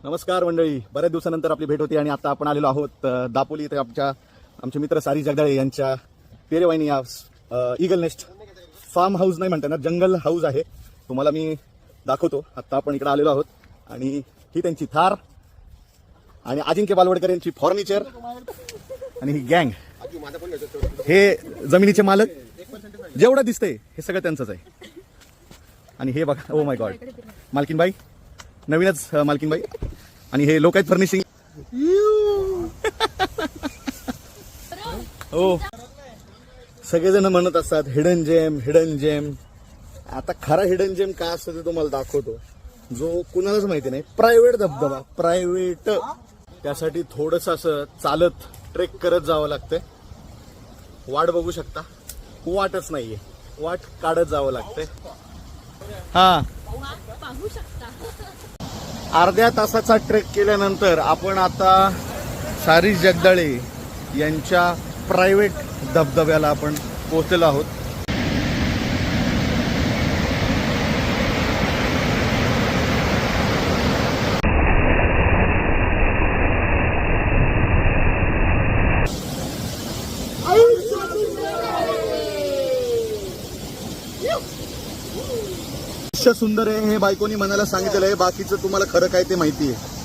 नमस्कार मंडळी, बऱ्याच दिवसानंतर आपली भेट होती आणि आता आपण आलेलो आहोत दापोली इथे आमचे मित्र सारी जगदाळे यांच्या पेरेवाईनी या ईगल नेस्ट फार्म हाऊस नाही म्हणतात ना, जंगल हाऊस आहे. तुम्हाला मी दाखवतो. आता आपण इकडे आलेलो आहोत आणि ही त्यांची थार आणि अजिंक्य बालवडकर यांची फर्निचर आणि ही गँग. हे जमिनीचे मालक, जेवढं दिसतंय हे सगळं त्यांचंच आहे. आणि हे बघा, ओ माय गॉड, मालकीनबाई, नवीनच मालकीनबाई. आणि हे लोक आहेत फर्निशिंग. हो, सगळेजण म्हणत असतात हिडन जेम हिडन जेम. आता खरा हिडन जेम काय असतं ते तुम्हाला दाखवतो, जो कुणालाच माहिती नाही. प्रायव्हेट धबधबा, प्रायव्हेट. त्यासाठी थोडंसं असं चालत ट्रेक करत जावं लागतंय. वाट बघू शकता, वाटच नाहीये, वाट काढत जावं लागतंय. हा, पाहू शकता. अर्ध्या तासाचा ट्रेक केल्यानंतर आपण आता सारी जगदाळे यांच्या प्रायव्हेट धबधब्याला आपण पोहोचलेलो आहोत. सुंदर आहे हे बायकोनी मनाला सांगितलेलं आहे, बाकीचं तुम्हाला खरं काय ते माहिती आहे.